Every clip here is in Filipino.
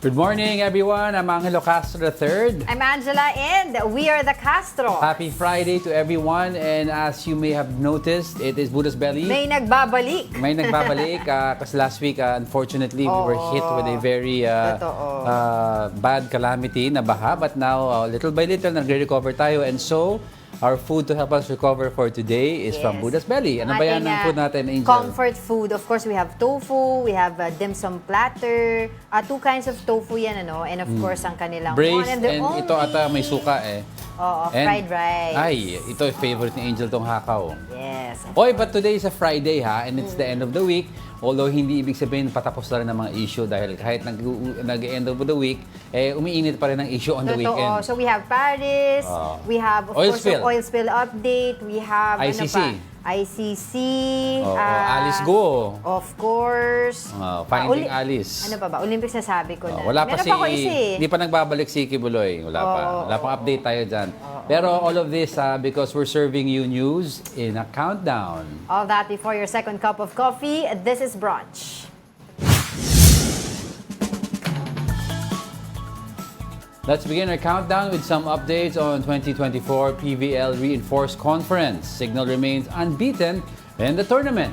Good morning, everyone. I'm Angelo Castro III. I'm Angela and we are the Castro. Happy Friday to everyone. And as you may have noticed, it is Buddha's Belly. May nagbabalik. May nagbabalik. Kasi last week, unfortunately, we were hit with a very bad calamity na baha. But now, little by little, nagre-recover tayo. And so, our food to help us recover for today is from Buddha's Belly. Ano ba yan ang food natin, Angel? Comfort food. Of course, we have tofu, we have dim sum platter. Two kinds of tofu yan, ano? And of course, ang kanilang braised, one and the and only. ito ata may suka eh. Oo, And, fried rice. Ay, ito favorite ni Angel tong hakaw. Yes. Oy, but today is a Friday ha, and it's the end of the week. Although hindi ibig sabihin patapos na rin ng mga issue dahil kahit nag-end of the week, umiinit pa rin ang issue on the weekend. So we have Paris, we have of Oil course spill. the oil spill update, we have ICC. ano pa? ICC. Alice Go. Of course. Finding Alice. Ano pa ba? Olympics na sabi ko na. Wala pa Meron si, pa ako isa eh. hindi pa nagbabalik si Kibuloy. Wala pa. Wala pang update tayo dyan. Pero all of this because we're serving you news in a countdown. All that before your second cup of coffee. This is brunch. Let's begin our countdown with some updates on 2024 PVL Reinforced Conference. Signal remains unbeaten in the tournament.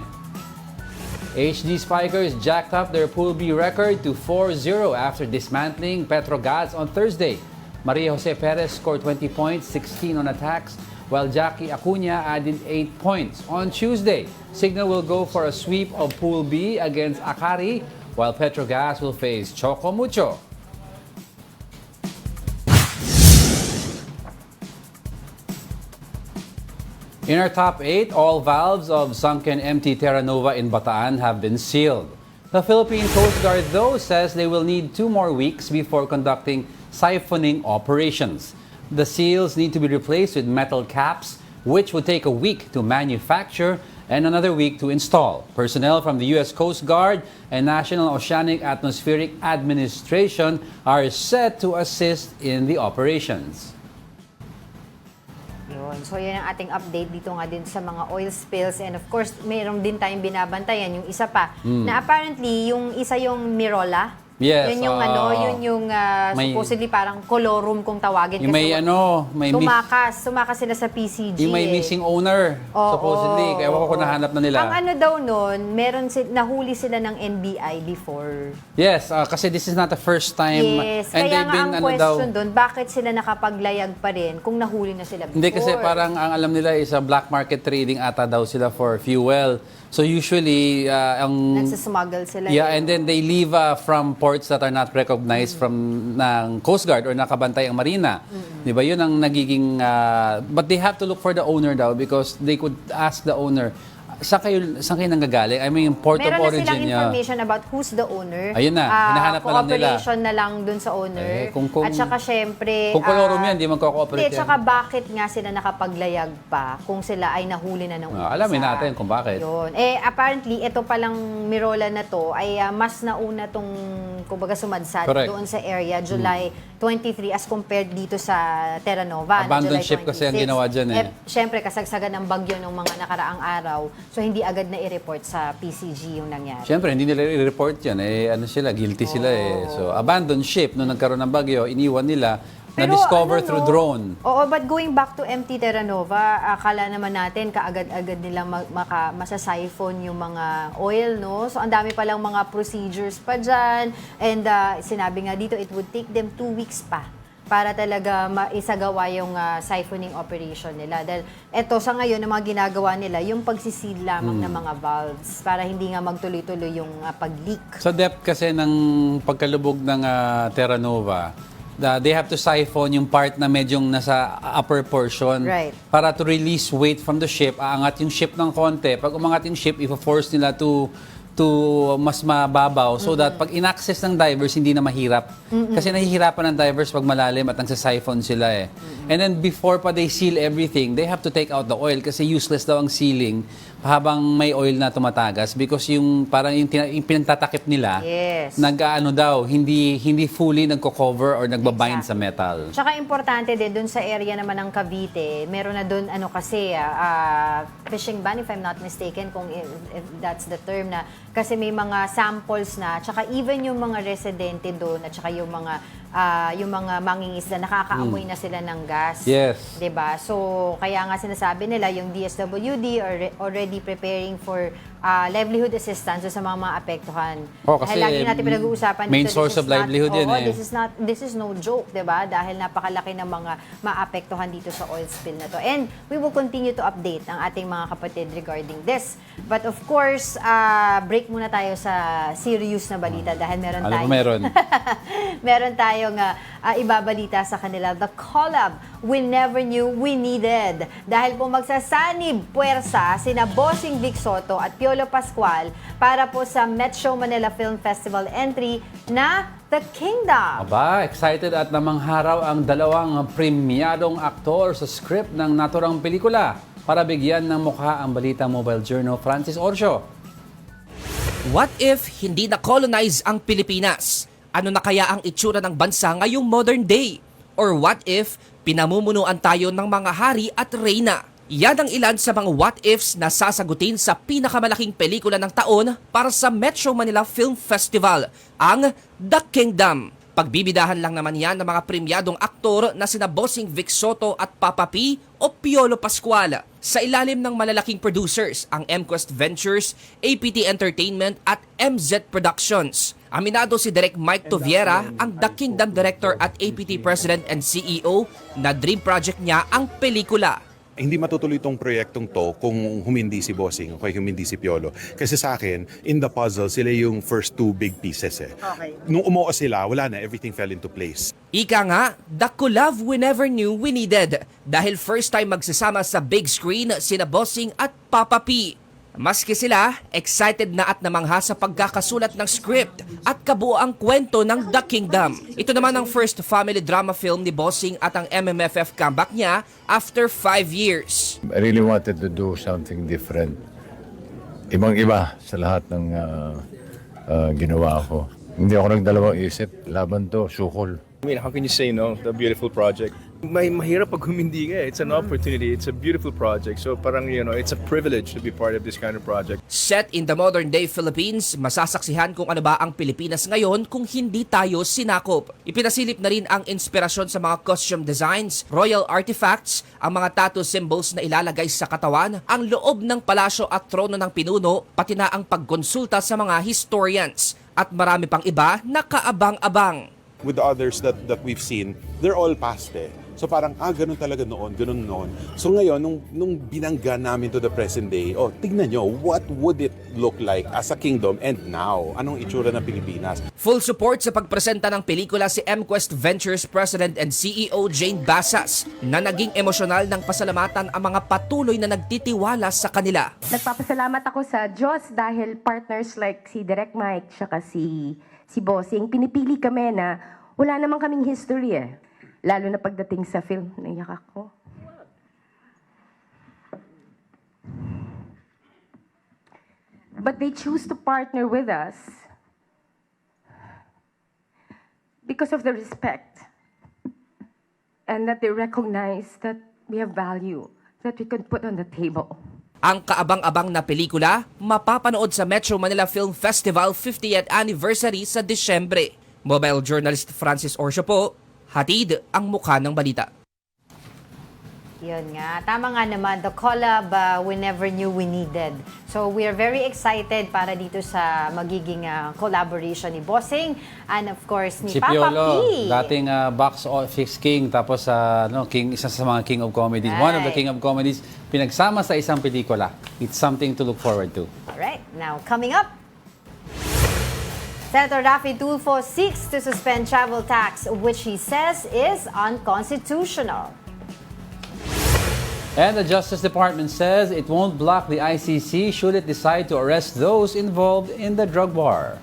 HD Spikers jacked up their Pool B record to 4-0 after dismantling Petrogas on Thursday. Maria Jose Perez scored 20 points, 16 on attacks, while Jackie Acuña added 8 points. On Tuesday, Signal will go for a sweep of Pool B against Akari, while Petrogas will face Choco Mucho. In our top 8, all valves of sunken MT Terra Nova in Bataan have been sealed. The Philippine Coast Guard, though, says they will need 2 more weeks before conducting siphoning operations. The seals need to be replaced with metal caps, which would take a week to manufacture and another week to install. Personnel from the U.S. Coast Guard and National Oceanic Atmospheric Administration are set to assist in the operations. So yan ang ating update dito nga din sa mga oil spills, and of course mayroon din tayong binabantayan yung isa pa na apparently yung isa yung Mirola. Yes, yun yung yun yung supposedly parang colorum kung tawagin, yung may may tumakas sila sa PCG. Yung may missing owner, supposedly. Kaya ewan ko kung nahanap na nila. Ang ano daw nun, nahuli sila ng NBI before. Yes, kasi this is not the first time. Yes, and kaya they've nga been, ang question doon, bakit sila nakapaglayag pa rin kung nahuli na sila before? Hindi, kasi parang ang alam nila is black market trading ata daw sila for fuel. So usually, nagsasmuggle sila. Yeah, and then they leave from ports that are not recognized from ng Coast Guard or nakabantay ang marina. Di ba? Yun ang nagiging... but they have to look for the owner daw because they could ask the owner, saan kayo nanggagaling? I mean, port of origin niya. Meron na silang information about who's the owner. Ayun na, hinahanap na lang nila. Cooperation na lang dun sa owner. Kung, at saka syempre... Kung kolorum yan, di magko-cooperate yan. At saka bakit nga sila nakapaglayag pa kung sila ay nahuli na ng umpisa. Alamin natin kung bakit. Yun. Apparently, ito palang Mirola na to ay mas nauna tong, kumbaga, sumadsad doon sa area, July 23 as compared dito sa Terra Nova. Abandoned July ship 26. Kasi ang ginawa dyan eh. Syempre, kasagsagan ng bagyo ng mga nakaraang araw. So, hindi agad na i-report sa PCG yung nangyari. Siyempre, hindi nila i-report yan. Ano sila, guilty sila eh. So, abandoned ship, nung nagkaroon ng bagyo, iniwan nila, na-discover through drone. Oo, but going back to MT Terra Nova, akala naman natin kaagad-agad nilang masasiphon yung mga oil, no? So, ang dami palang mga procedures pa dyan. And sinabi nga dito, it would take them 2 weeks pa para talaga maisagawa yung siphoning operation nila. Dahil eto sa ngayon, ang mga ginagawa nila, yung pagsiseal lamang ng mga valves para hindi nga magtuloy-tuloy yung pag-leak. Sa depth kasi ng pagkalubog ng Terra Nova, they have to siphon yung part na medyong nasa upper portion. Right. Para to release weight from the ship. Aangat yung ship ng konti. Pag umangat yung ship, i-force nila to mas mababaw so that pag in-access ng divers, hindi na mahirap. Kasi nahihirapan ng divers pag malalim at nagsasiphon sila eh. And then before pa they seal everything, they have to take out the oil kasi useless daw ang sealing habang may oil na tumatagas because yung parang yung pinagtatakip nila Yes. nag-ano daw, hindi fully nagko-cover or nagbabind sa Exactly. metal. Tsaka importante din dun sa area naman ng Cavite, meron na dun kasi fishing ban if I'm not mistaken kung if that's the term na kasi may mga samples na tsaka even yung mga residente doon at tsaka yung mga mangingisda nakakaamoy na sila ng gas. Yes. 'Di ba? So kaya nga sinasabi nila yung DSWD are already preparing for livelihood assistance sa mga apektuhan. Kasi Dahil lagi natin pinag-uusapan main dito, source of livelihood yan eh. This is no joke, 'di ba? Dahil napakalaki ng mga maapektuhan dito sa oil spill na to. And we will continue to update ang ating mga kapatid regarding this. But of course, break muna tayo sa serious na balita dahil meron Alam tayong mo, meron. meron tayong ibabalita sa kanila, the collab we never knew we needed. Dahil po magsasanib puwersa sina Bossing Vic Soto at Piolo Pascual para po sa Metro Manila Film Festival entry na The Kingdom. Aba, excited at namangharaw ang dalawang premyadong aktor sa script ng naturang pelikula para bigyan ng mukha ang Balita Mobile Journal Francis Orcio. What if hindi na-colonize ang Pilipinas? Ano na kaya ang itsura ng bansa ngayong modern day? Or what if pinamumunuan tayo ng mga hari at reyna? Yan ang ilan sa mga what ifs na sasagutin sa pinakamalaking pelikula ng taon para sa Metro Manila Film Festival, ang The Kingdom. Pagbibidahan lang naman yan ng mga premyadong aktor na sina Bossing Vic Soto at Papa P o Piolo Pascual. Sa ilalim ng malalaking producers, ang MQuest Ventures, APT Entertainment at MZ Productions. Aminado si Direk Mike Toviera, ang The Kingdom Director at APT President and CEO, na dream project niya ang pelikula. Hindi matutuloy itong proyektong to kung humindi si Bossing o kung humindi si Piolo. Kasi sa akin, in the puzzle, sila yung first two big pieces eh. Okay. Nung umuo sila, wala na, everything fell into place. Ika nga, the collab we never knew we needed dahil first time magsasama sa big screen sina Bossing at Papa P. Maski sila, excited na at namangha sa pagkakasulat ng script at kabuoang kwento ng The Kingdom. Ito naman ang first family drama film ni Bossing at ang MMFF comeback niya after 5 years. I really wanted to do something different. Ibang-iba sa lahat ng ginawa ko. Hindi ako nagdalawang isip. Laban to, sukol. I mean, how can you say no? The beautiful project. Mahirap pag humindi ka. It's an opportunity. It's a beautiful project. So parang, it's a privilege to be part of this kind of project. Set in the modern day Philippines, masasaksihan kung ano ba ang Pilipinas ngayon kung hindi tayo sinakop. Ipinasilip na rin ang inspirasyon sa mga costume designs, royal artifacts, ang mga tattoo symbols na ilalagay sa katawan, ang loob ng palasyo at trono ng pinuno, pati na ang pagkonsulta sa mga historians. At marami pang iba na kaabang-abang. With the others that we've seen, they're all past eh. So parang, ganun talaga noon, ganun noon. So ngayon, nung binangga namin to the present day, tignan nyo, what would it look like as a kingdom and now? Anong itsura ng Pilipinas? Full support sa pagpresenta ng pelikula si MQuest Ventures President and CEO Jane Basas na naging emosyonal ng pasalamatan ang mga patuloy na nagtitiwala sa kanila. Nagpapasalamat ako sa Diyos dahil partners like si Direk Mike tsaka si Bossing, pinipili kami na wala namang kaming history eh. Lalo na pagdating sa film, naiyak ako. But they choose to partner with us because of the respect and that they recognize that we have value that we can put on the table. Ang kaabang-abang na pelikula mapapanood sa Metro Manila Film Festival 50th Anniversary sa Disyembre. Mobile journalist Francis Orcio po, hatid ang mukha ng balita. Yun nga. Tama nga naman. The collab we never knew we needed. So we are very excited para dito sa magiging collaboration ni Bossing and of course ni Si Papa Piolo, P. dating box office king, tapos king, isa sa mga king of comedies. Right. One of the king of comedies, pinagsama sa isang pelikula. It's something to look forward to. Alright, now coming up, Senator Raffy Tulfo seeks to suspend travel tax, which he says is unconstitutional. And the Justice Department says it won't block the ICC should it decide to arrest those involved in the drug war.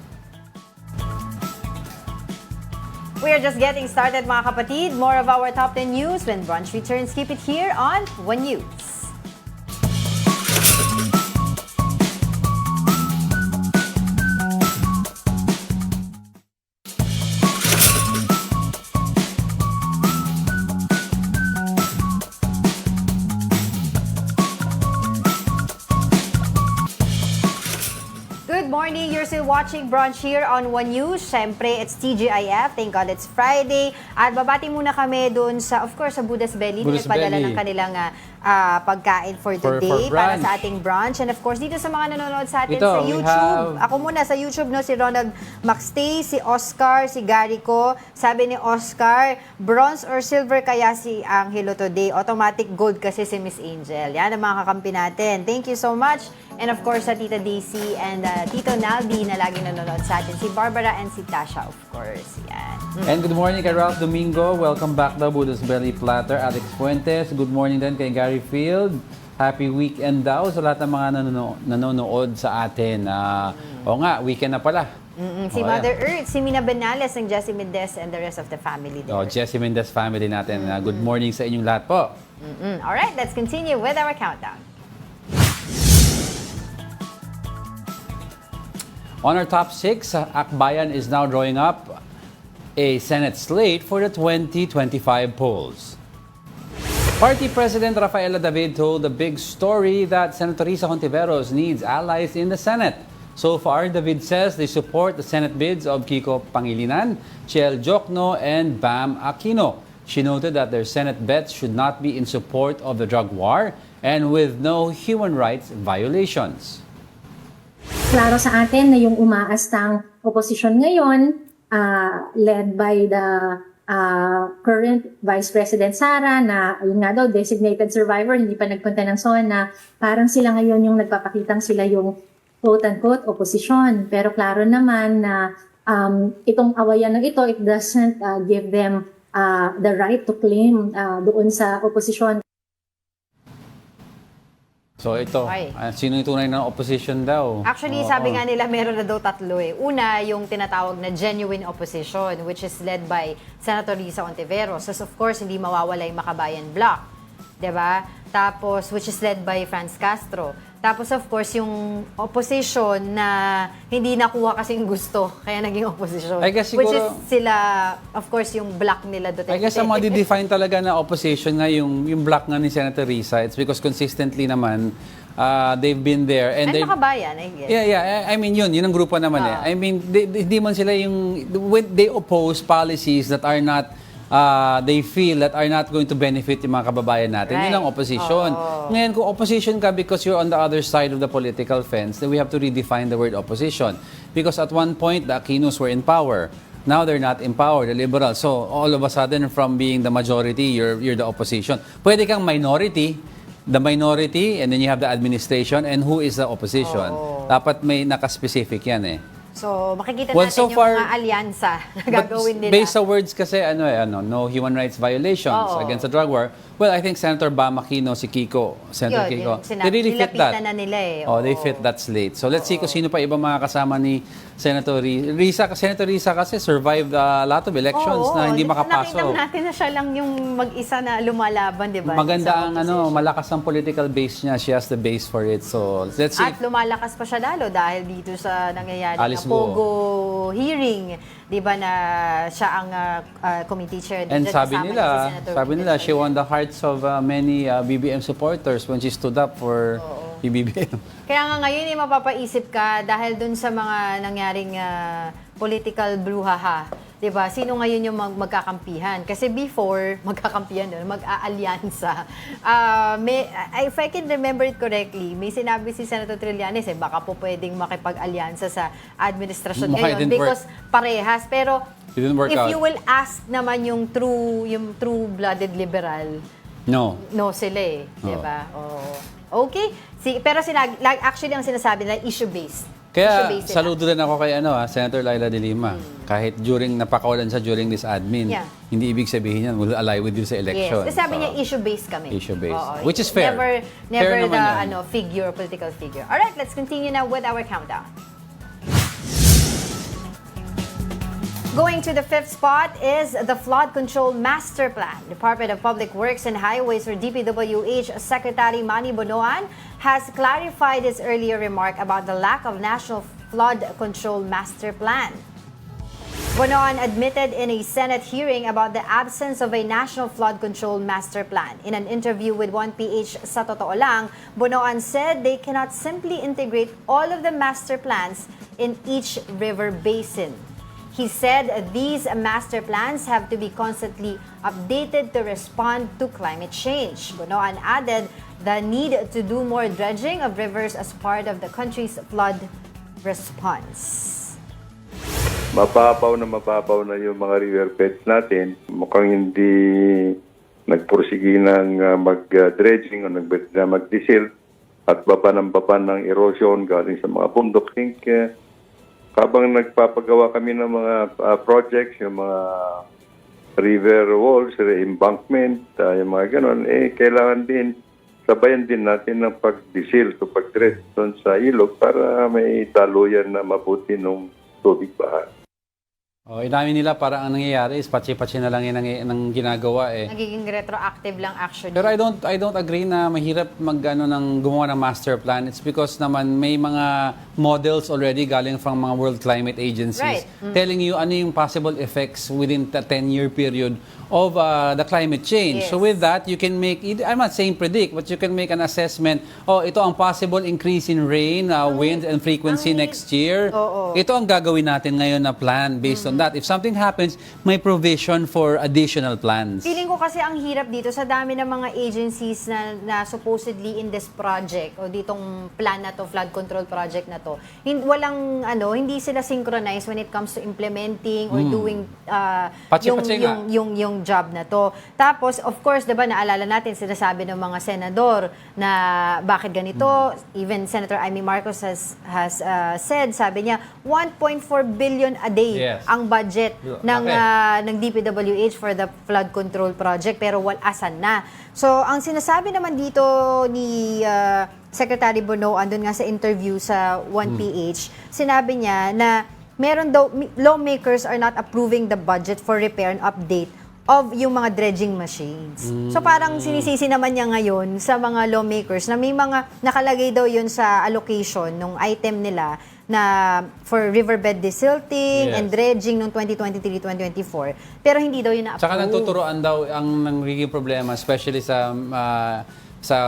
We are just getting started, mga kapatid. More of our top 10 news when brunch returns. Keep it here on One News. watching Brunch here on One News. Siyempre, it's TGIF. Thank God it's Friday. At babati muna kami doon sa, of course, sa Buddha's Belly. Buddha's Nagpadala Belly. ng kanilang pagkain for today para brunch. sa ating brunch. And of course, dito sa mga nanonood sa atin Ito, sa we YouTube. have- Ako muna sa YouTube, no, si Ronald Maxtay, si Oscar, si Garico. Sabi ni Oscar, bronze or silver kaya si Angelo today? Automatic gold kasi si Miss Angel. Yan ang mga kakampi natin. Thank you so much. And of course, sa Tita Daisy and Tito Naldi na lagi nanonood sa atin. Si Barbara and si Tasha, of course. Yan. And good morning kay Ralph Domingo. Welcome back daw, Buddha's Belly Platter. Alex Fuentes. Good morning din kay Gary Field. Happy weekend daw sa lahat ng mga nanonood sa atin. Oo nga, weekend na pala. Si Oh, Mother ayan. Earth, si Mina Benales, ng Jessie Mendez and the rest of the family there. Oh, Jessie Mendez family natin. Good morning sa inyong lahat po. Alright, let's continue with our countdown. On our top 6, Akbayan is now drawing up a Senate slate for the 2025 polls. Party President Rafaela David told the big story that Senator Risa Hontiveros needs allies in the Senate. So far, David says they support the Senate bids of Kiko Pangilinan, Chiel Jokno, and Bam Aquino. She noted that their Senate bets should not be in support of the drug war and with no human rights violations. Klaro sa atin na yung umaastang oposisyon ngayon, led by the current Vice President Sara, na yun nga daw, designated survivor, hindi pa nagpunta ng SONA, parang sila ngayon yung nagpapakitang sila yung quote-unquote oposisyon. Pero klaro naman na itong awayan ng ito, it doesn't give them the right to claim doon sa oposisyon. So ito, Okay. sino yung tunay ng opposition daw? Actually, Oo. sabi nga nila meron na daw tatlo eh. Una, yung tinatawag na genuine opposition, which is led by Senator Risa Hontiveros. So, of course, hindi mawawala yung Makabayan Bloc. 'Di ba? Tapos, which is led by Franz Castro. Tapos, of course, yung opposition na hindi nakuha kasing gusto, kaya naging opposition. I guess Which is siguro- sila, of course, yung block nila Duterte. I guess ang define talaga na opposition nga yung block nga ni Senator Risa. It's because consistently naman, they've been there. And they- Makabayan, I guess. Yeah. I mean, yun ang grupo naman eh. I mean, hindi man sila yung, when they oppose policies that are not, they feel that are not going to benefit yung mga kababayan natin. Right. Yun ang opposition. Ngayon, kung opposition ka because you're on the other side of the political fence, then we have to redefine the word opposition. Because at one point, the Aquinos were in power. Now they're not in power, the liberals. So all of a sudden, from being the majority, you're the opposition. Pwede kang minority, the minority, and then you have the administration, and who is the opposition. Dapat may nakaspecific yan eh. So, makikita Well, natin so yung far- mga alyansa na But gagawin nila. based sa words kasi, no human rights violations Oo. against the drug war. Well, I think Senator Bam Aquino, si Kiko, Senator Yun, Kiko, yung they really fit that. nilapitan na nila eh. Oh, they Oo. fit that slate. So let's see kung sino pa ibang mga kasama ni Senator Risa. Senator Risa kasi survived a lot of elections na hindi Nakita makapasok. natin na siya lang yung mag-isa na lumalaban, di ba? Maganda Sa ang opposition. malakas ang political base niya. She has the base for it. So let's see. At lumalakas pa siya lalo dahil dito sa nangyayari Alice na Pogo hearing, di ba na siya ang committee chair. And Dyan sabi kasama nila, niya si Senator Rita she won the hearts of many BBM supporters when she stood up for BBM. Kaya nga ngayon mapapaisip ka dahil dun sa mga nangyaring political brouhaha. 'Di ba? Sino ngayon yung magkakampihan? Kasi before, magkakampihan doon, mag-aalyansa. If I can remember it correctly, may sinabi si Senator Trillanes, baka po pwedeng makipag-alyansa sa administrasyon Mukhang it ngayon didn't work. because parehas. Pero It didn't work if out. you will ask naman yung true-blooded liberal, No. no sila eh. Diba? Okay. Pero actually ang sinasabi nila, issue-based. Kaya Issue-based sila. saludo rin ako kay Senator Laila De Lima. Kahit napakawalan siya during this admin, Yeah. hindi ibig sabihin yan, will ally with you sa election. Yes. Kasi sabi niya, issue-based kami. Issue-based. Oo. Which is fair. Never Fair the naman yan. figure, political figure. Alright, let's continue now with our countdown. Going to the fifth spot is the Flood Control Master Plan. Department of Public Works and Highways or DPWH Secretary Manny Bonoan has clarified his earlier remark about the lack of National Flood Control Master Plan. Bonoan admitted in a Senate hearing about the absence of a National Flood Control Master Plan. In an interview with 1PH sa Totoo Lang, Bonoan said they cannot simply integrate all of the master plans in each river basin. He said these master plans have to be constantly updated to respond to climate change. Bunoan added the need to do more dredging of rivers as part of the country's flood response. Mababaw na yung mga riverbeds natin. Mukhang hindi nagpursige ng mag-dredging o mag-desil at baba ng erosion galing sa mga bundok. I think habang nagpapagawa kami ng mga projects, yung mga river walls, embankment, yung mga ganon, kailangan din sabayan din natin ng pag-desil o pag-dredge doon sa ilog para may daluyan na mabuti ng tubig baha. Oh, inamin nila parang ang nangyayari is patsi-patsi na lang yun ang ginagawa eh. Nagiging retroactive lang actually. Pero I don't agree na mahirap gumawa ng master plan. It's because naman may mga models already galing from mga world climate agencies telling you ano yung possible effects within the 10-year period of the climate change. Yes. So with that, you can make, I'm not saying predict, but you can make an assessment, ito ang possible increase in rain, wind, and frequency next year. Ito ang gagawin natin ngayon na plan based on that. If something happens, may provision for additional plans. Feeling ko kasi ang hirap dito sa dami ng mga agencies na supposedly in this project o ditong plan na to, flood control project na to. Hindi sila synchronized when it comes to implementing or doing yung job na to. Tapos, of course, diba, naalala natin, sinasabi ng mga senador na bakit ganito. Even Senator Amy Marcos has said, sabi niya, 1.4 billion a day ang budget ng DPWH for the flood control project, pero asan na. So, ang sinasabi naman dito ni Secretary Bono, andun nga sa interview sa 1PH, sinabi niya na meron daw, lawmakers are not approving the budget for repair and update of yung mga dredging machines. So parang sinisisi naman niya ngayon sa mga lawmakers na may mga nakalagay daw yun sa allocation ng item nila na for riverbed desilting and dredging noong 2023-2024. Pero hindi daw yun na-approve. Saka nagtuturoan daw ang nagiging problema, especially sa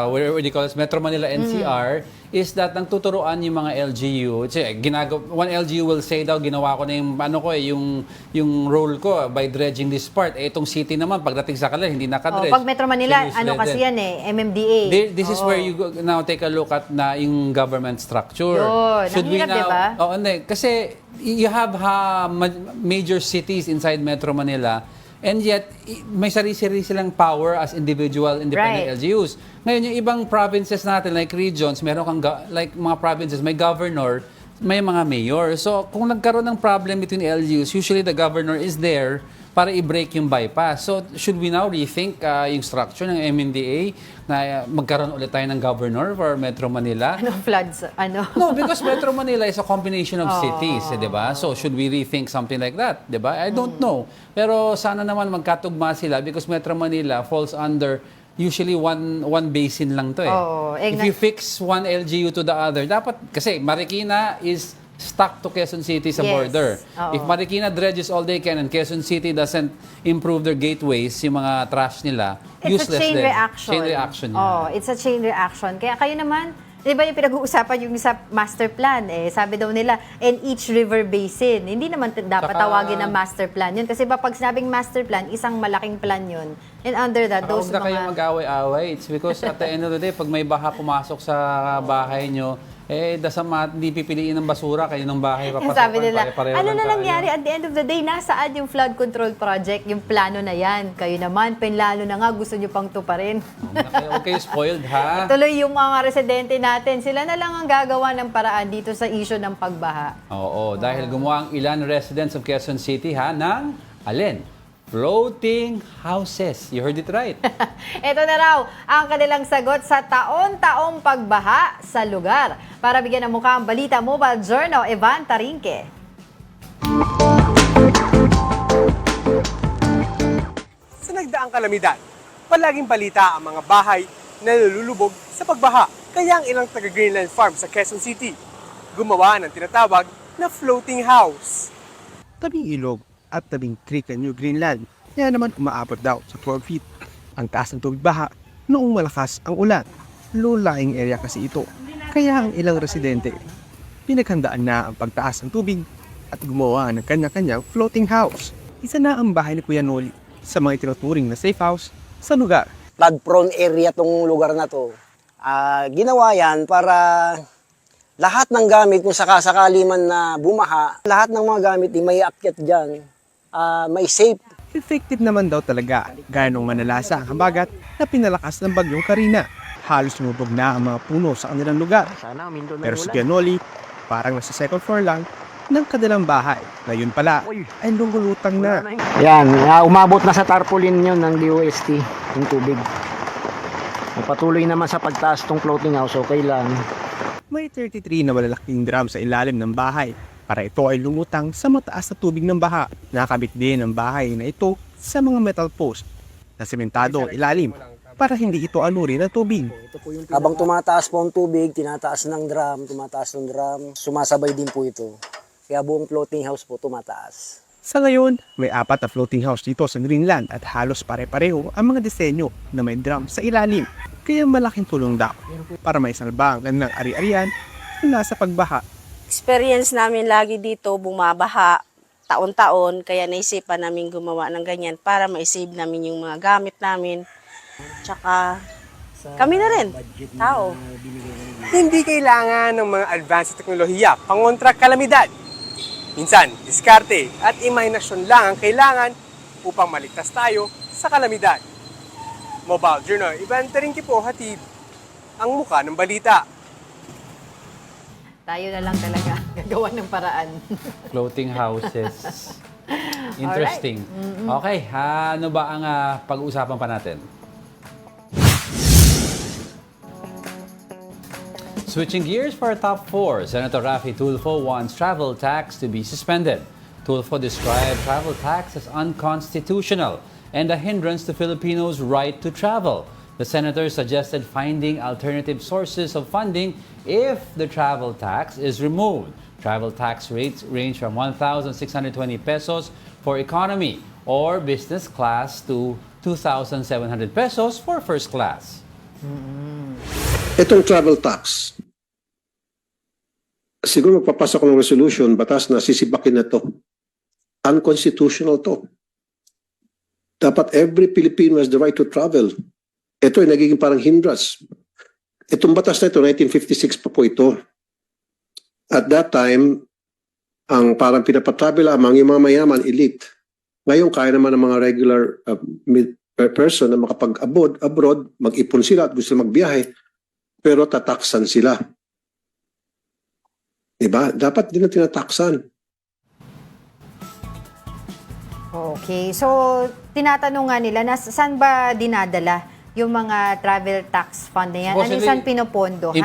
where do you call it, Metro Manila NCR, is that nagtuturoan yung mga LGU. One LGU will say daw, ginawa ko na yung role ko by dredging this part. Itong city naman, pagdating sa kanila, hindi nakadredge. Pag Metro Manila, kasi yan MMDA. This is where you now take a look at na yung government structure. Should we now, diba? Kasi you have major cities inside Metro Manila, and yet, may sarili-sarili silang power as individual independent LGUs. Ngayon, yung ibang provinces natin, like regions, meron kang, like mga provinces, may governor, may mga mayor. So, kung nagkaroon ng problem between LGUs, usually the governor is there para i-break yung bypass. So, should we now rethink yung structure ng MMDA na magkaroon ulit tayo ng governor for Metro Manila? Floods? No, because Metro Manila is a combination of cities, di ba? So, should we rethink something like that? Di ba? I don't know. Pero sana naman magkatugma sila because Metro Manila falls under usually one basin lang to eh. If you fix one LGU to the other, dapat, kasi Marikina is stuck to Quezon City sa border. If Marikina dredges all they can and Quezon City doesn't improve their gateways, yung mga trash nila, it's useless a chain din. reaction. Chain reaction. It's a chain reaction. Kaya kayo naman, di ba yung pinag-uusapan yung sa master plan, sabi daw nila, in each river basin. Hindi naman dapat tawagin na master plan yun. Kasi pag sinabing master plan, isang malaking plan yun. And under that, those mga... Huwag na kayong mag-away-away. It's because at the end of the day, pag may baha pumasok sa bahay nyo, hindi pipiliin ng basura, kayo ng bahay papasokan. Sabi nila, ano na tayo. nangyari at the end of the day, nasaan yung flood control project, yung plano na yan. Kayo naman, penlalo na nga, gusto nyo pang tuparin. Huwag kayo spoiled, ha? Tuloy yung mga residente natin, sila na lang ang gagawa ng paraan dito sa issue ng pagbaha. Oo, dahil gumawa ang ilan residents of Quezon City, ng alin? Floating houses. You heard it right. Ito na raw ang kanilang sagot sa taon-taong pagbaha sa lugar. Para bigyan ng mukha ang Balita Mobile Journal, Evan Tarinque. Sa nagdaang kalamidad, palaging balita ang mga bahay na nalulubog sa pagbaha. Kaya ang ilang taga-Greenland Farm sa Quezon City gumawa ng tinatawag na floating house. Tabing ilog at tabing creek ng New Greenland, kaya naman umaabot daw sa 12 feet. Ang taas ng tubig baha noong malakas ang ulan. Low-lying area kasi ito, kaya ang ilang residente pinaghandaan na ang pagtaas ng tubig at gumawa ng kanya-kanyang floating house. Isa na ang bahay ni Kuya Noli sa mga itinuturing na safe house sa lugar. Flood-prone area tong lugar na to. Ginawa yan para lahat ng gamit, kung sakasakali man na bumaha, lahat ng mga gamit may aakyat dyan, may safe. Effective naman daw talaga, gaya nung manalasa ang habagat na pinalakas ng bagyong Karina. Halos lumubog na ang mga puno sa kanilang lugar. Pero si Kuya Noli, parang nasa second floor lang ng kanilang bahay. Ngayon pala, ay lulutang na. Yan, umabot na sa tarpaulin yun ng DOST, yung tubig. Patuloy naman sa pagtaas tong floating house, okay lang. May 33 na malalaking drum sa ilalim ng bahay para ito ay lumutang sa mataas na tubig ng baha. Nakakabit din ang bahay na ito sa mga metal post na sementado ang ilalim para hindi ito anurin ng tubig. Habang tumataas po ang tubig, tumataas ng drum, sumasabay din po ito. Kaya buong floating house po tumataas. Sa ngayon, may 4 na floating house dito sa Greenland at halos pare-pareho ang mga disenyo na may drum sa ilalim. Kaya malaking tulong daw para may salba ang kanilang ari-arian mula sa pagbaha. Experience namin lagi dito, bumabaha taon-taon, kaya naisipan namin gumawa ng ganyan para ma-save namin yung mga gamit namin. Tsaka kami na rin, tao. Hindi kailangan ng mga advanced teknolohiya pangontra kalamidad. Minsan, diskarte at imahinasyon lang ang kailangan upang maligtas tayo sa kalamidad. Mobile Journal, Ivan Taringki po hatid ang muka ng balita. Tayo na lang talaga gagawa ng paraan. Floating houses. Interesting. Okay, ano ba ang pag-uusapan pa natin? Switching gears for our top 4, Senator Raffy Tulfo wants travel tax to be suspended. Tulfo described travel tax as unconstitutional and a hindrance to Filipinos' right to travel. The senator suggested finding alternative sources of funding if the travel tax is removed. Travel tax rates range from 1,620 pesos for economy or business class to 2,700 pesos for first class. Itong travel tax, siguro magpapasok ng resolution, batas na sisibakin na to. Unconstitutional to. Dapat every Filipino has the right to travel. Ito ay nagiging parang hindrance. Itong batas na ito, 1956 pa po ito. At that time, ang parang pinapatravel lamang yung mga mayaman, elite. Ngayon, kaya naman ng mga regular person na makapag-abroad, mag-ipon sila at gusto magbiyahe, pero tataksan sila. Diba? Dapat din na tinataksan. Okay, so tinatanong nga nila, saan ba dinadala yung mga travel tax fund na yan? Ano saan pinopondohan?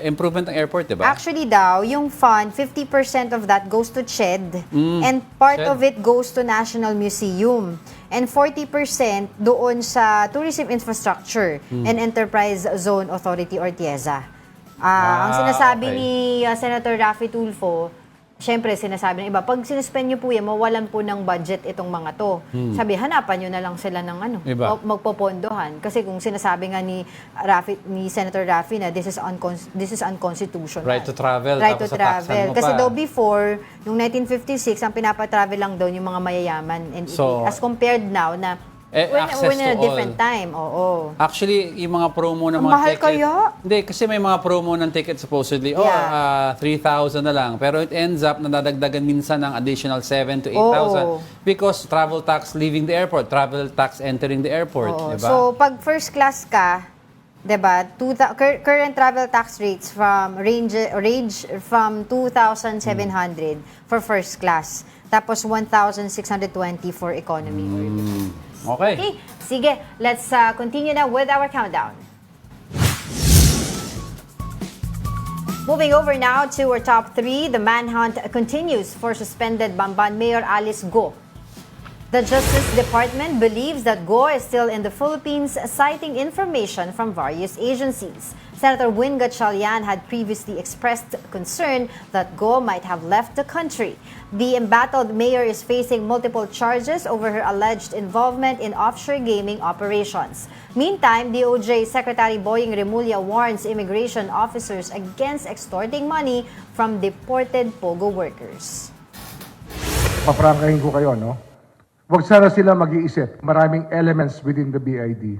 Improvement ng airport, diba? Actually daw, yung fund, 50% of that goes to CHED and part CHED. of it goes to National Museum and 40% doon sa Tourism Infrastructure and Enterprise Zone Authority or TIEZA. Ang sinasabi okay. ni Senator Raffy Tulfo, syempre sinasabi ng iba, pag sinuspend nyo po yan, mawalan po ng budget itong mga to. Sabi, hanapan nyo na lang sila ng Iba. magpopondohan. Kasi kung sinasabi nga ni Senator Raffy na this is unconstitutional. Right to travel. Right to tapos travel. tataksan mo Kasi pa. daw before, yung 1956, ang pinapatravel lang doon yung mga mayayaman and So, as compared now na access we're in a to different all. time. Oo. Actually, yung mga promo ng Ang mga mahal ticket. kaya? Hindi, kasi may mga promo ng ticket supposedly. Yeah. 3,000 na lang. Pero it ends up nadadagdagan minsan ng additional 7,000 to 8,000 because travel tax leaving the airport, travel tax entering the airport. Oo. Diba? So, pag first class ka, diba, current travel tax rates range from 2,700 for first class. Tapos 1,620 for economy or business. Okay. Okay, sige, let's continue now with our countdown. Moving over now to our top 3, the manhunt continues for suspended Bamban Mayor Alice Go. The Justice Department believes that Go is still in the Philippines, citing information from various agencies. Senator Win Gatchalian had previously expressed concern that Go might have left the country. The embattled mayor is facing multiple charges over her alleged involvement in offshore gaming operations. Meantime, DOJ Secretary Boying Remulla warns immigration officers against extorting money from deported POGO workers. Paprangkahin ko kayo, no? Huwag sana sila mag-iisip. Maraming elements within the BID.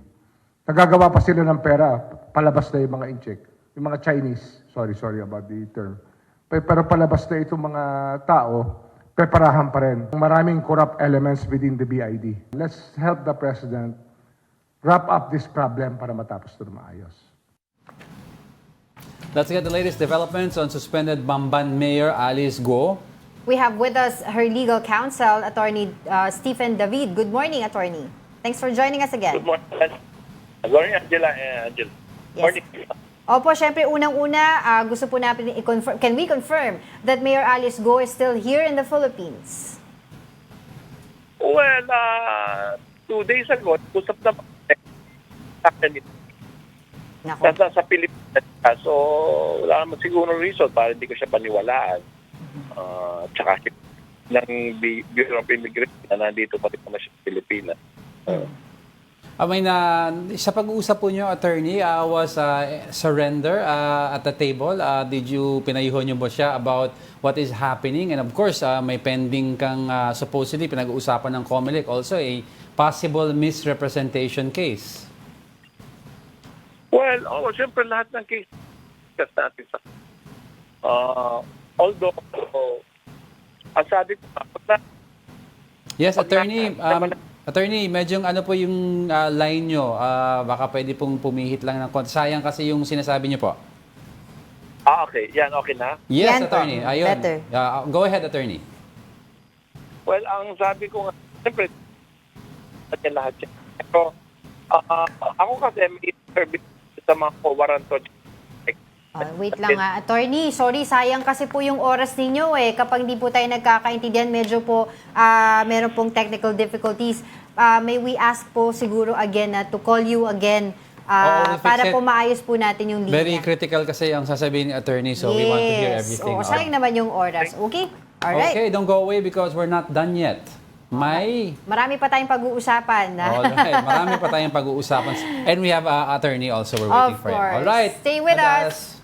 Nagagawa pa sila ng pera, palabas na yung mga incheck. Yung mga Chinese, sorry about the term. Pero palabas na itong mga tao, preparahan pa rin. Maraming corrupt elements within the BID. Let's help the President wrap up this problem para matapos ito na maayos. Let's get the latest developments on suspended Bamban Mayor Alice Go. We have with us her legal counsel, Attorney Stephen David. Good morning, Attorney. Thanks for joining us again. Good morning. Good morning, Angela. Angela. Yes. Morning. Opo, syempre unang-una, gusto po natin i-confirm, can we confirm that Mayor Alice Go is still here in the Philippines? Well, 2 days ago, usap na sa Pilipinas. So, wala naman siguro reason para hindi ko siya paniwalaan. Tsaka ng Bureau of Immigration na nandito pa rin naman siya sa Pilipinas. Sa pag-uusap po nyo, Attorney, was surrender at the table. Did you pinayuhan nyo ba siya about what is happening? And of course, may pending kang supposedly pinag-uusapan ng COMELEC also a possible misrepresentation case. Well, siyempre lahat ng case natin sa although, ang sabi ko, yes, Attorney. Attorney, medyo ano po yung line nyo? Baka pwede pong pumihit lang ng konti. Sayang kasi yung sinasabi nyo po. Okay. Yan, okay na? Yes, Yan Attorney. po. Ayun. Better. Go ahead, Attorney. Well, ang sabi ko nga, siyempre, lahat yan. Pero, ako kasi may service sa mga co-warranto. Wait lang Attorney. Sorry, sayang kasi po yung oras ninyo eh. Kapag hindi po tayo nagkakaintindihan, medyo po meron pong technical difficulties. May we ask po siguro again to call you again para po maayos po natin yung linya. Very critical kasi ang sasabihin ni Attorney, so we want to hear everything. Sayang naman yung oras. Okay? Alright. Okay, don't go away because we're not done yet. Marami pa tayong pag-uusapan. Alright, marami pa tayong pag-uusapan. And we have Attorney also, we're waiting for him. Alright. Stay with us.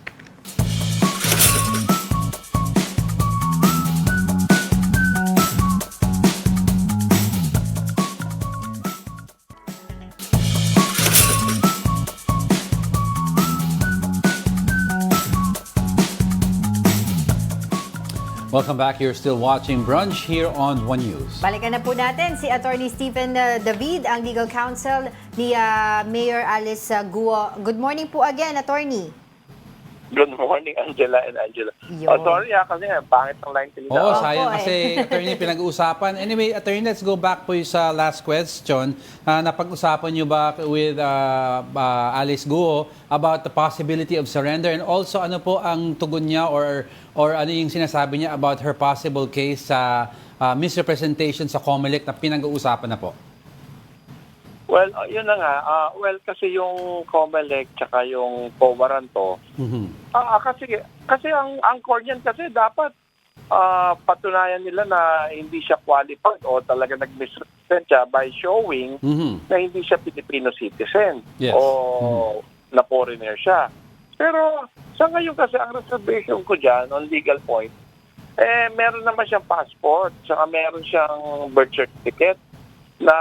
Welcome back. You're still watching Brunch here on One News. Balikan na po natin si Attorney Stephen David, ang legal counsel ni Mayor Alice Guo. Good morning po again, Attorney. Good morning, Angela and Angela. Sorry kasi pangit ang line kanina. Sayang kasi, Attorney, pinag-uusapan. Anyway, Attorney, let's go back po sa last question. Napag-usapan nyo ba with Alice Guo about the possibility of surrender? And also, ano po ang tugon niya or ano yung sinasabi niya about her possible case sa misrepresentation sa COMELEC na pinag-uusapan na po? Well, yun na nga. Kasi yung COMELEC tsaka yung co-warranto, kasi ang core niyan kasi dapat patunayan nila na hindi siya qualified o talaga nag-misrepresent siya by showing na hindi siya Filipino citizen o na foreigner siya. Pero sa ngayon kasi ang reservation ko dyan on legal point, meron naman siyang passport tsaka meron siyang birth certificate na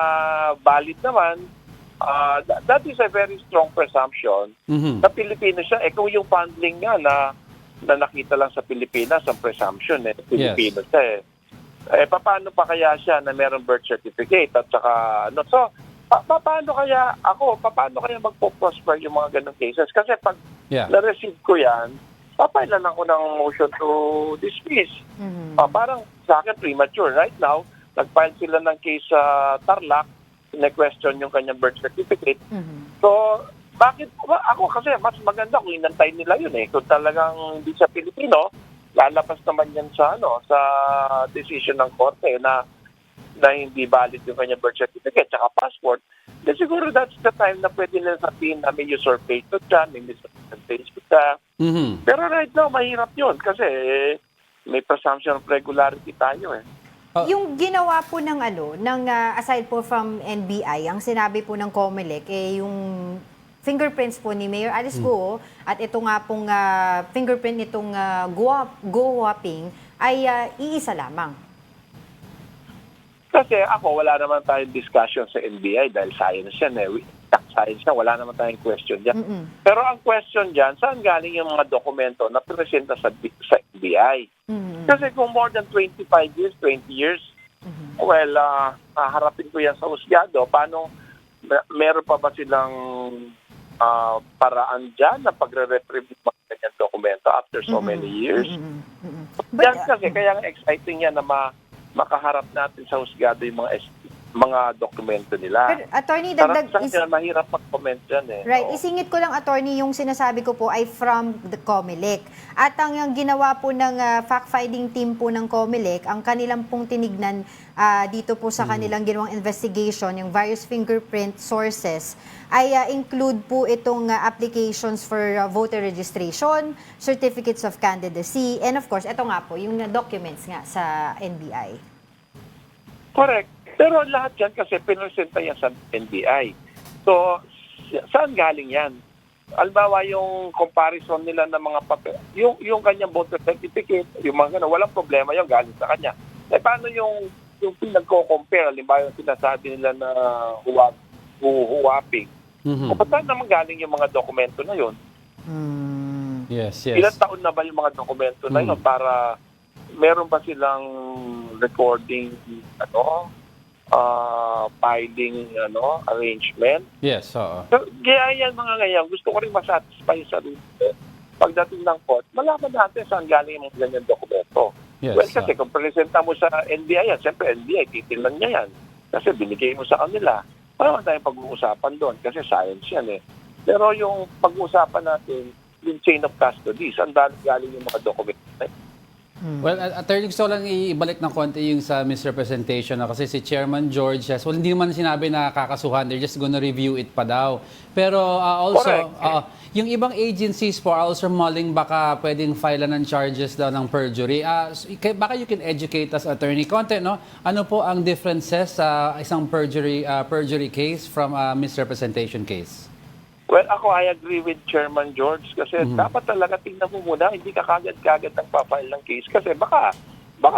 valid naman. That is a very strong presumption na Pilipino siya. Kung yung funding niya na nakita lang sa Pilipinas, ang presumption Pilipino siya paano pa kaya siya na meron birth certificate at saka so paano kaya magpo-prosper yung mga ganong cases? Kasi pag na-receive ko yan, papailan ako ng motion to dismiss. Parang sa akin premature. Right now, nag-file sila ng case sa Tarlac, na-question yung kanyang birth certificate. So, bakit? Ako kasi mas maganda kung inantay nila yun Kung talagang hindi siya Pilipino, lalabas naman yan sa decision ng korte na na hindi valid yung kanyang birth certificate tsaka passport, then siguro that's the time na pwede nila sabihin na may usurpation ka, may misrepresentation ka. Pero right now, mahirap yun kasi may presumption of regularity tayo eh. Yung ginawa po ng aside po from NBI, ang sinabi po ng COMELEC yung fingerprints po ni Mayor Alice Guo at ito nga pong fingerprint nitong Guo Huaping ay iisa lamang. Kasi ako, wala naman tayong discussion sa NBI dahil science yan eh. Science na, wala naman tayong question dyan. Pero ang question dyan, saan galing yung mga dokumento na presenta sa NBI? Kasi kung more than 25 years, 20 years, well, harapin ko yan sa husgado. Paano, meron pa ba silang paraan dyan na pagre-retrieve mga kanyang dokumento after so many years? Yan kasi, kaya exciting yan na makaharap natin sa husgado yung mga dokumento nila. Pero, Attorney, mahirap mag-comment dyan eh. Right. Isingit ko lang, Attorney, yung sinasabi ko po ay from the COMELEC. At ang ginawa po ng fact-finding team po ng COMELEC, ang kanilang pong tinignan dito po sa kanilang ginawang investigation, yung various fingerprint sources, ay include po itong applications for voter registration, certificates of candidacy, and of course, ito nga po, yung documents nga sa NBI. Correct. Pero lahat yan kasi pinresenta yan sa NBI. So, saan galing yan? Albawa yung comparison nila ng mga papel, yung kanyang voter certificate, yung mga gano'n, walang problema yung galing sa kanya. Eh, paano yung pinagko-compare? Halimbawa yung sinasabi nila na huwaping. O saan naman galing yung mga dokumento na yun? Yes. Ilang taon na ba yung mga dokumento na yun para meron ba silang recording, filing arrangement. Yes, oo. So, kaya yan mga ngayon, gusto ko rin masatisfy sa pagdating ng court, malaman natin saan galing yung ganyan dokumento. Yes, well, kasi kung presenta mo sa NBI yan, siyempre NBI, titignan niya yan. Kasi binigay mo sa kanila. Wala tayong pag-uusapan doon kasi science yan eh. Pero yung pag-uusapan natin, yung chain of custody, saan galing yung mga dokumento. Well, Attorney, gusto ko lang ibalik ng konti yung sa misrepresentation na kasi si Chairman George, well, hindi naman sinabi na kakasuhan, they're just gonna review it pa daw. Pero also, yung ibang agencies po are also mulling baka pwedeng file ng charges daw ng perjury. Baka you can educate us, Attorney, konti, no? Ano po ang differences sa isang perjury case from a misrepresentation case? Well, ako I agree with Chairman George kasi dapat talaga tingnan mo muna, hindi ka kagad-kagad ng pa-file ng case kasi baka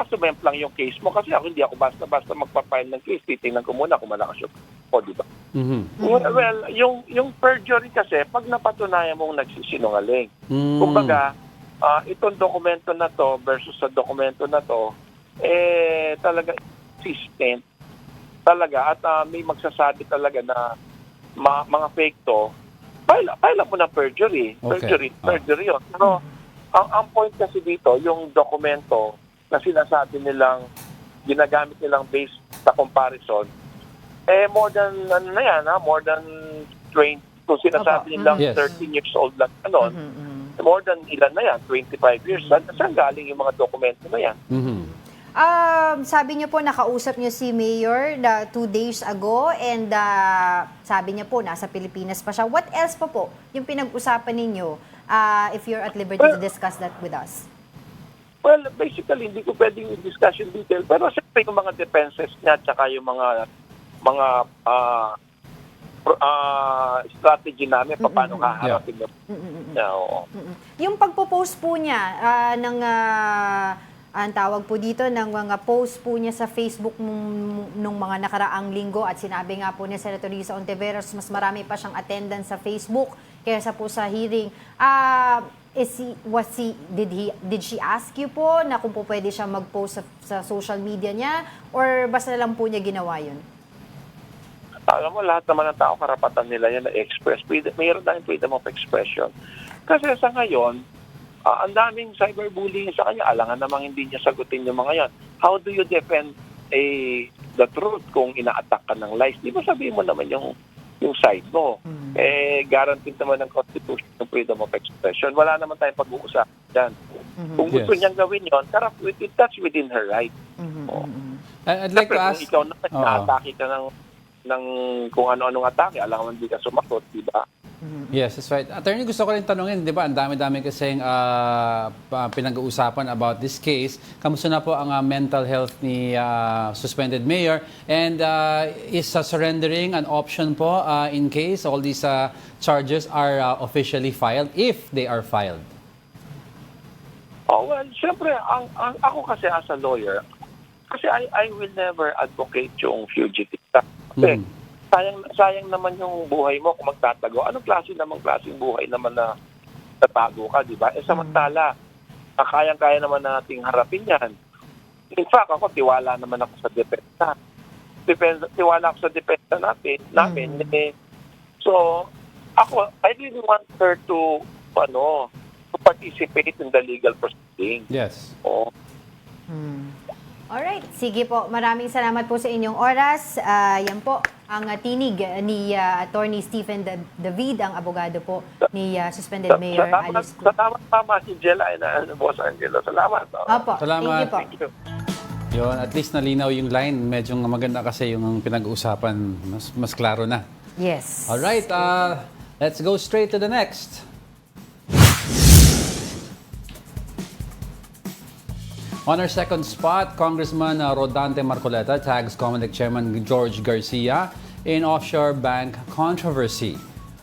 sumemplang yung case mo kasi hindi ako basta-basta magpa-file ng case, titingnan ko muna kung malakas yung di ba? Well, yung perjury kasi pag napatunayan mong nagsisinungaling. Kumbaga, itong dokumento na to versus sa dokumento na to talaga consistent talaga at may magsasabi talaga na mga fake to. File mo na perjury. Okay. Perjury yun. Pero ang point kasi dito, yung dokumento na sinasabi nilang, ginagamit nilang based sa comparison, more than 20, kung sinasabi nilang 13 years old lang, more than ilan na yan, 25 years. Saan galing yung mga dokumento na yan? Sabi niyo po, nakausap niyo si Mayor 2 days ago and sabi niya po, nasa Pilipinas pa siya. What else pa po yung pinag-usapan ninyo if you're at liberty to discuss that with us? Well, basically, hindi ko pwedeng i-discuss in detail. Pero siyempre yung mga defenses niya tsaka yung mga strategy namin, paano kaharapin niya. Yung pagpo-post po niya ng ang tawag po dito ng mga post po niya sa Facebook nung mga nakaraang linggo at sinabi nga po ni Senator Risa Ontiveros mas marami pa siyang attendance sa Facebook kaysa po sa hearing. Did she ask you po na kung po pwede siya mag-post sa social media niya or basta lang po niya ginawa yun? Alam mo, lahat naman ng tao karapatan nila yan na express. Mayroon tayong freedom of expression. Kasi sa ngayon, ang daming cyberbullying sa kanya. Alangan namang hindi niya sagutin yung mga yan. How do you defend the truth kung ina-attack ka ng lies? Di ba sabihin mo naman yung yung side mo. Guaranteed naman ng Constitution yung freedom of expression. Wala naman tayong pag-uusap dyan. Kung gusto Yes. niyang gawin yun, that's within her right. I'd like to Siyempre, ask... kung ikaw naman, Oo. na-atake ka ng kung ano-anong atake, alam mo hindi ka sumakot, di ba? Yes, that's right. Attorney, gusto ko rin tanungin, di ba, ang dami-dami kasing pinag-uusapan about this case. Kamusta na po ang mental health ni suspended mayor? And is surrendering an option po in case all these charges are officially filed, if they are filed? Oh, well, siyempre, ako kasi as a lawyer, kasi I will never advocate yung fugitive tax. Kasi sayang naman yung buhay mo kung magtatago. Anong klaseng buhay naman na tatago ka, di ba? Samantala, kayang-kaya naman nating harapin yan. In fact, ako, tiwala naman ako sa depensa. Tiwala ako sa depensa namin. So, ako, I really want her to participate in the legal proceeding. Yes. Oo. Alright, sige po. Maraming salamat po sa inyong oras. Yan po ang tinig ni Attorney Stephen David, ang abogado po ni suspended Mayor Alice Go. Salamat si Jella and Boss Angelo. Salamat. Opo, Salamat. thank you po. Yun, at least nalinaw yung line. Medyo maganda kasi yung pinag-uusapan. Mas klaro na. Yes. Alright, let's go straight to the next. On our second spot, Congressman Rodante Marcoleta tags Comelec Chairman George Garcia in offshore bank controversy.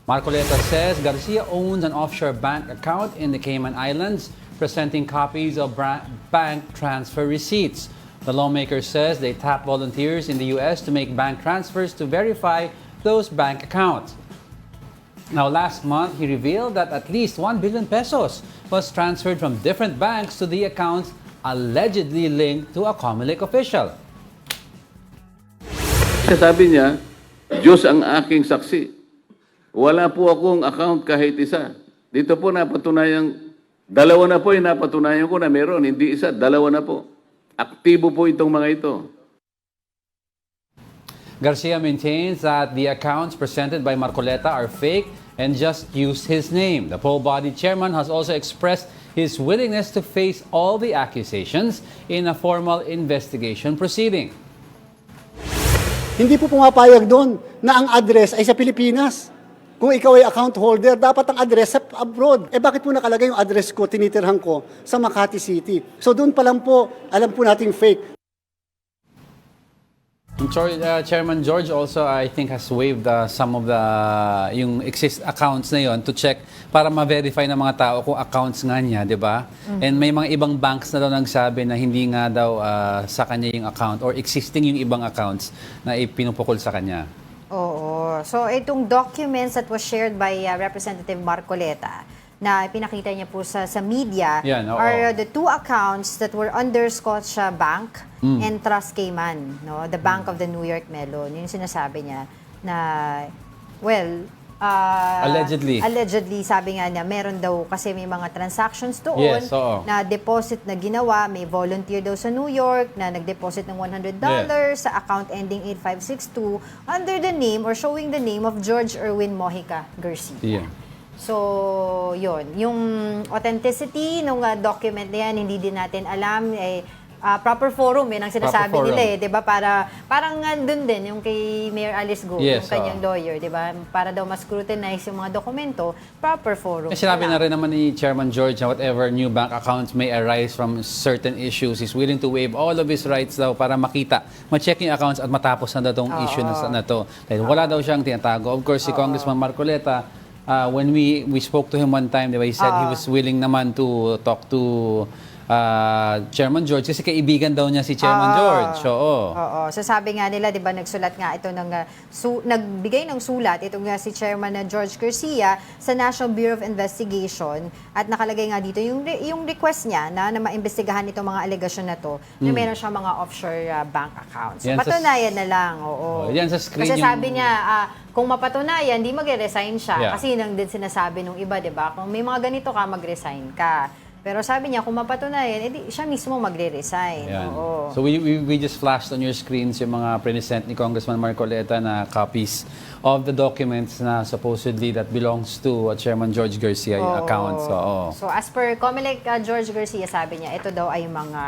Marcoleta says Garcia owns an offshore bank account in the Cayman Islands, presenting copies of bank transfer receipts. The lawmaker says they tap volunteers in the U.S. to make bank transfers to verify those bank accounts. Now, last month, he revealed that at least 1 billion pesos was transferred from different banks to the accounts allegedly linked to a Comelec official. Sabi niya, Diyos ang aking saksi. Wala po akong account kahit isa. Dito po napatunayan, dalawa na po yung napatunayan ko na meron, hindi isa, dalawa na po. Aktibo po itong mga ito. Garcia maintains that the accounts presented by Marcoleta are fake and just used his name. The full body chairman has also expressed his willingness to face all the accusations in a formal investigation proceeding. Hindi po pumapayag doon na ang address ay sa Pilipinas. Kung ikaw ay account holder, dapat ang address sa abroad. Bakit po nakalagay yung address ko, tinitirhan ko sa Makati City? So doon pa lang po, alam po nating fake. Chairman George also, I think, has waived some of the yung accounts na yon to check para ma-verify ng mga tao kung accounts nga niya, di ba? And may mga ibang banks na daw nagsabi na hindi nga daw sa kanya yung account or existing yung ibang accounts na ipinupukol sa kanya. Oo. So, itong documents that was shared by Representative Marcoleta na pinakita niya po sa media are the two accounts that were under Scotia Bank and Trust Cayman, no? The Bank of the New York Mellon. Yun yung sinasabi niya na, well, allegedly, sabi nga niya, meron daw kasi may mga transactions doon na deposit na ginawa, may volunteer daw sa New York na nag-deposit ng $100 sa account ending 8562 under the name or showing the name of George Erwin Mojica Garcia. Yeah. So, yun. Yung authenticity ng document na yan, hindi din natin alam. Proper forum, yun ang sinasabi nila eh. Diba? Parang dun din, yung kay Mayor Alice Go, yung kanyang lawyer. Diba? Para daw mas scrutinize yung mga dokumento, proper forum. Sinabi na rin naman ni Chairman George na whatever new bank accounts may arise from certain issues, he's willing to waive all of his rights daw para makita, ma-check yung accounts at matapos na daw itong issue na to. Dahil wala daw siyang tinatago. Of course, si Congressman Marcoleta, when we spoke to him one time, diba, he said he was willing naman to talk to Chairman George kasi kaibigan daw niya si Chairman George. Oo. So sabi nga nila, 'di ba, nagsulat nga ito ng nagbigay ng sulat itong nga si Chairman George Garcia sa National Bureau of Investigation at nakalagay nga dito yung request niya na maimbestigahan itong mga alegasyon na to na meron siyang mga offshore bank accounts. So, patunayan na lang. Yan sa screen. Kasi sabi niya kung mapatunayan, di magre-resign siya. Kasi yun ang din sinasabi nung iba, 'di ba? Kung may mga ganito ka, mag-resign ka. Pero sabi niya, kung mapatunayan, edi siya mismo magre-resign. Ayan. Oo. So we just flashed on your screens yung mga present ni Congressman Marcoleta na copies of the documents na supposedly that belongs to Chairman George Garcia yung Oo. accounts. Oo. So as per Comelec George Garcia, sabi niya, ito daw ay mga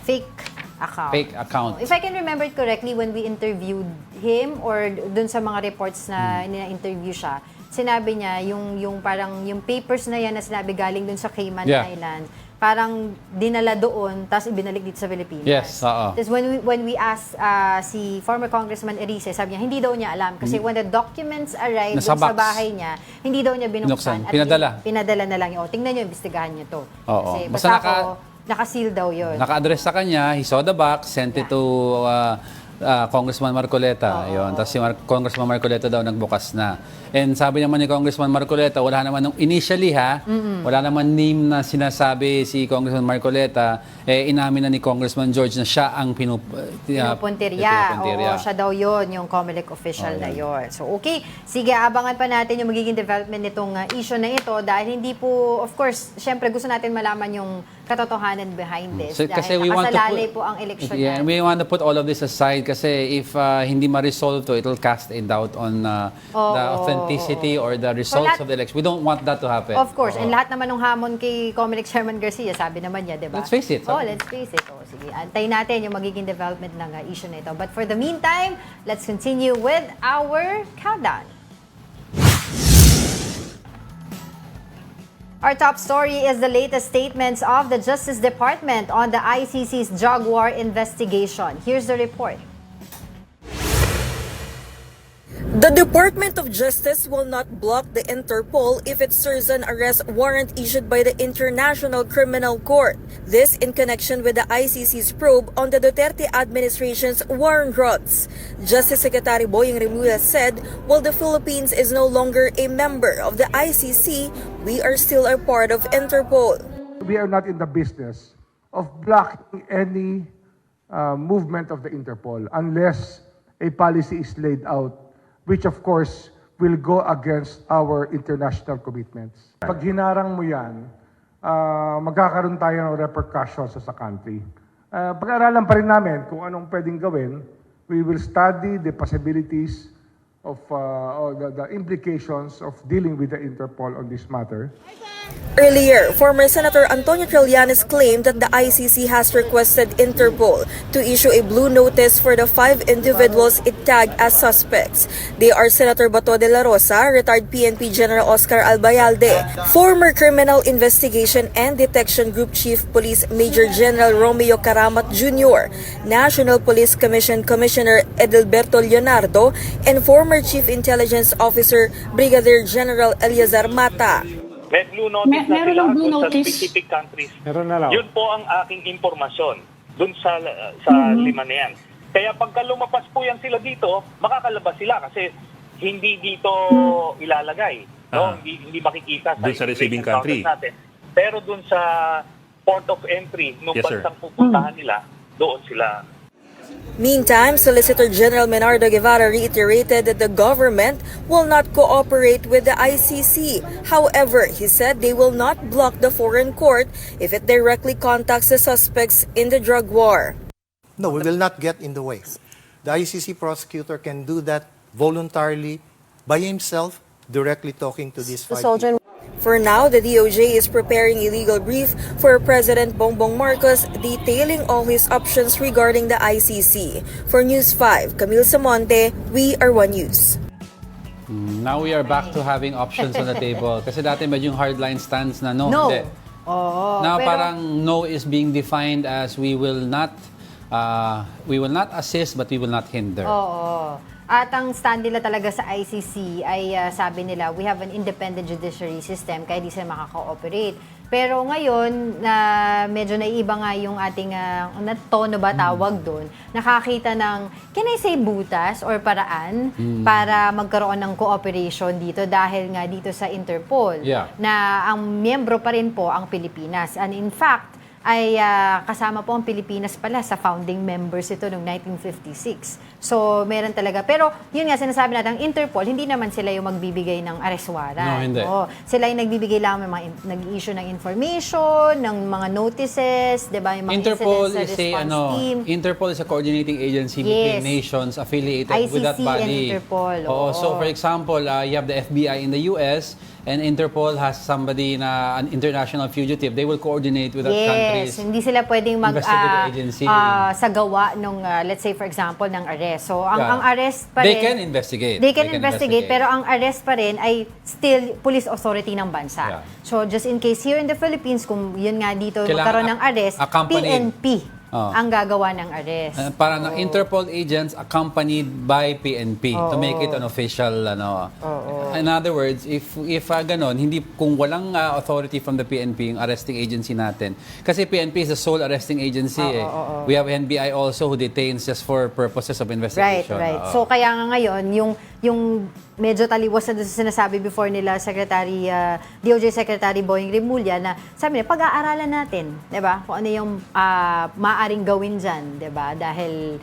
fake account. Fake account. If I can remember it correctly, when we interviewed him or dun sa mga reports na ina-interview siya, sinabi niya yung parang yung papers na yan na sinabi galing dun sa Cayman Islands, parang dinala doon tapos ibinalik dito sa Pilipinas. Yes, oo. Tapos when we asked si former Congressman Erice, sabi niya hindi daw niya alam kasi when the documents arrived Nasa dun sa box. bahay niya, hindi daw niya binuksan. At pinadala na lang yun. O, tingnan niyo, imbestigahan niyo to. Oo. Kasi Basta basta naka-seal daw yun. Naka-address sa kanya, he saw the box, sent it to Congressman Marcoleta. Yun. Tapos si Congressman Marcoleta daw nagbukas na. And sabi naman ni Congressman Marcoleta, wala naman nung initially wala naman name na sinasabi si Congressman Marcoleta, inamin na ni Congressman George na siya ang pinupuntirya. Oo, siya daw yun, yung Comelec official na yun. So, okay. Sige, abangan pa natin yung magiging development nitong issue na ito dahil hindi po, of course, syempre gusto natin malaman yung katotohanan behind this. Kasi dahil nakasalalay po ang election and we want to put all of this aside kasi if hindi ma-resolve to, it will cast a doubt on the authenticity or the results of the election. We don't want that to happen. Of course. And lahat naman ng hamon kay Comelec Chairman Garcia, sabi naman niya, di ba? Let's face it. Let's face it. Sige, antayin natin yung magiging development ng issue na ito. But for the meantime, let's continue with our countdown. Our top story is the latest statements of the Justice Department on the ICC's drug war investigation. Here's the report. The Department of Justice will not block the Interpol if it serves an arrest warrant issued by the International Criminal Court. This in connection with the ICC's probe on the Duterte administration's war on drugs. Justice Secretary Boying Remulla said, while the Philippines is no longer a member of the ICC, we are still a part of Interpol. We are not in the business of blocking any movement of the Interpol unless a policy is laid out, which of course will go against our international commitments. Pag hinarang mo yan, magkakaroon tayo ng repercussions sa country. Pag-aralan pa rin namin kung anong pwedeng gawin. We will study the possibilities of or the implications of dealing with the Interpol on this matter. Earlier, former Senator Antonio Trillanes claimed that the ICC has requested Interpol to issue a blue notice for the 5 individuals it tagged as suspects. They are Senator Bato de la Rosa, retired PNP General Oscar Albayalde, former Criminal Investigation and Detection Group Chief Police Major General Romeo Caramat Jr., National Police Commission Commissioner Edelberto Leonardo, and former Chief Intelligence Officer Brigadier General Eleazar Mata. May blue notice na sila sa specific countries. Meron na lang. Yun po ang aking impormasyon dun sa lima na yan. Kaya pagka lumapas po yan sila dito, makakalabas sila kasi hindi dito ilalagay. No? Hindi makikita dun sa receiving country natin. Pero dun sa port of entry, nung bansang pupuntahan nila, doon sila. Meantime, Solicitor General Menardo Guevara reiterated that the government will not cooperate with the ICC. However, he said they will not block the foreign court if it directly contacts the suspects in the drug war. No, we will not get in the way. The ICC prosecutor can do that voluntarily by himself, directly talking to these 5 people. For now, the DOJ is preparing a legal brief for President Bongbong Marcos detailing all his options regarding the ICC. For News 5, Camille Samonte, we are One News. Now we are back to having options on the table. Kasi dati medyo yung hardline stance na no. No. Hindi. Now parang no is being defined as we will not assist but we will not hinder. Oo. At ang stand nila talaga sa ICC ay sabi nila, we have an independent judiciary system kaya di sila makaka-cooperate. Pero ngayon, na medyo naiiba nga yung ating tono ba tawag doon, nakakita ng, can I say butas or paraan para magkaroon ng cooperation dito dahil nga dito sa Interpol na ang miyembro pa rin po ang Pilipinas. And in fact, ay kasama po ang Pilipinas pala sa founding members ito noong 1956. So, meron talaga. Pero, yun nga, sinasabi natin, ang Interpol, hindi naman sila yung magbibigay ng arrest warrant. No, hindi. Sila yung nagbibigay lang ng mga nag-issue ng information, ng mga notices, di ba? Yung mga Interpol incidents is response team. Interpol is a coordinating agency between nations affiliated with that ICC body. and Interpol. Oo. So for example, you have the FBI in the US and Interpol has somebody na an international fugitive. They will coordinate with that countries. Yes, hindi sila pwedeng investigative agency. sa gawa nung let's say for example ng arrest. So ang arrest pa rin, They can investigate. They can investigate pero ang arrest pa rin ay still police authority ng bansa. Yeah. So just in case here in the Philippines kung yun nga dito Kailangan magkaroon ng arrest, accompanied. PNP ang gagawa ng arrest. Para ng Interpol agents accompanied by PNP to make it an official In other words, if ganon, hindi kung walang authority from the PNP yung arresting agency natin. Kasi PNP is the sole arresting agency We have NBI also who detains just for purposes of investigation. Right. So kaya nga ngayon yung medyo taliwas na sa sinasabi before nila Secretary DOJ Secretary Boying Rimulya na sabi niya pag-aaralan natin, 'di ba? Kung ano yung maaaring gawin diyan, 'di ba? Dahil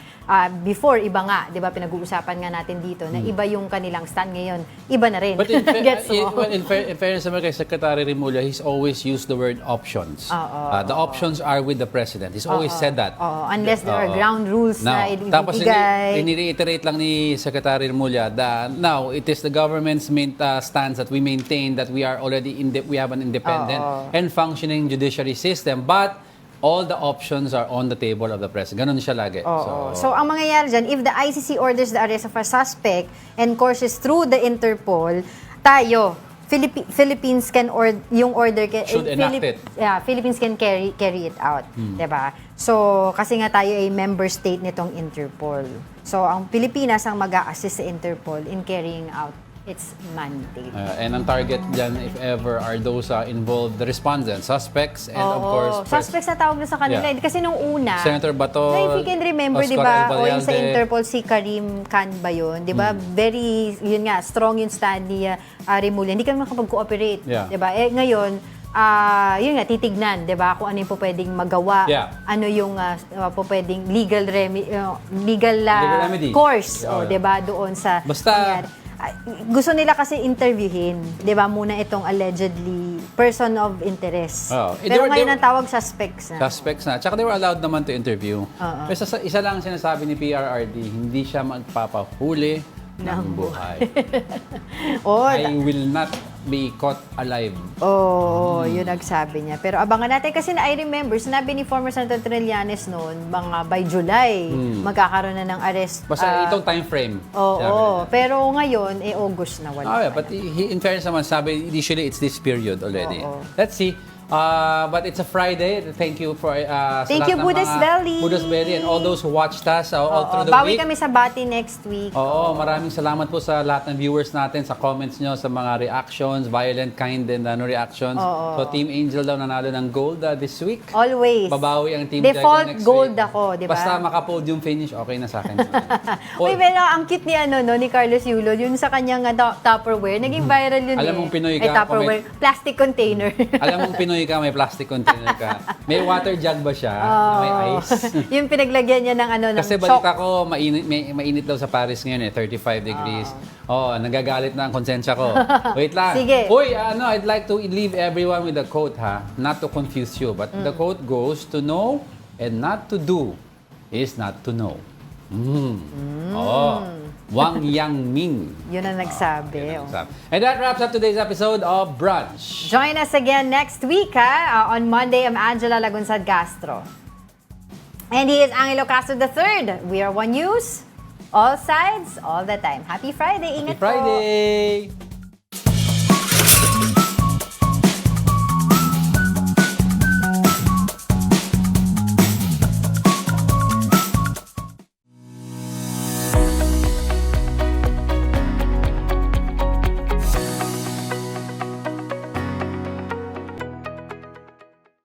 before iba nga, 'di ba, pinag-uusapan nga natin dito na iba yung kanilang stand ngayon, iba na rin. But in, Gets mo? in fairness naman kay Secretary Rimulya, he's always used the word options. The options are with the President. He's always said that. Unless there are ground rules na ibibigay. Tapos ini-reiterate lang ni Secretary Rimulya that now it is the government's main stance that we maintain that we are already we have an independent and functioning judiciary system, but all the options are on the table of the President. Ganun siya lagi. So, ang mangyayari dyan, if the ICC orders the arrest of a suspect and courses through the Interpol, tayo, Philippines can yung order should enact it. Yeah, Philippines can carry it out, 'di ba? So, kasi nga tayo ay member state nitong Interpol. So, ang Pilipinas ang mag-a-assist sa Interpol in carrying out its mandate. And ang target dyan, if ever, are those involved, the respondents, suspects, and of course... Suspects na tawag na sa kanila. Yeah. Kasi nung una, Senator Bato, if you can remember, di Oscar ba, o Albayalde. yung sa Interpol, si Karim Khan ba yun? Di ba, very, yun nga, strong yung stand ni Rimulya. Hindi kami makapag-cooperate. Yeah. Di ba? Ngayon, yun nga, titignan, di ba, kung ano yung po pwedeng magawa, ano yung po pwedeng legal remedy. Course, di ba, doon sa... Basta, gusto nila kasi interviewin, 'di ba, muna itong allegedly person of interest. Pero ngayon ang tawag suspects na. Suspects na. Tsaka they were allowed naman to interview. Pero isa lang ang sinasabi ni PRRD, hindi siya magpapahuli ng buhay. I will not be caught alive. Yun nagsabi niya. Pero abangan natin kasi I remember, sinabi ni former Senator Trillanes noon, mga by July, magkakaroon na ng arrest. Basta itong time frame. Pero ngayon, August na wala. But in fairness naman, sabi, usually it's this period already. Let's see. But it's a Friday. Thank you for Thank you, Buddha's Belly. Buddha's Belly and all those who watched us all through the Bawi week. kami sa Bati next week. Maraming salamat po sa lahat ng viewers natin, sa comments nyo, sa mga reactions, violent, kind, and reactions. So, Team Angel daw nanalo ng gold this week. Always. Babawi ang Team Default Dragon next gold week. ako, di ba? Basta maka-podium finish, okay na sa akin. Uy, pero ang cute ni ni Carlos Yulo, yun sa kanyang Tupperware, naging viral yun. Alam mong Pinoy ka, Tupperware, plastic container. Alam mong Pinoy ka, may plastic container ka. May water jug ba siya? May ice? Yung pinaglagyan niya ng ng Kasi balita ko, mainit daw sa Paris ngayon 35 degrees. Nagagalit na ang konsensya ko. Wait lang. Sige. Uy, I'd like to leave everyone with a quote, not to confuse you, but the quote goes, to know and not to do is not to know. Wang Yangming. Yun ang nagsabi. And that wraps up today's episode of Brunch. Join us again next week, on Monday. I'm Angela Lagunsad Castro. And he is Angelo Castro III. We are One News. All sides, all the time. Happy Friday. Ingat Happy Friday! po.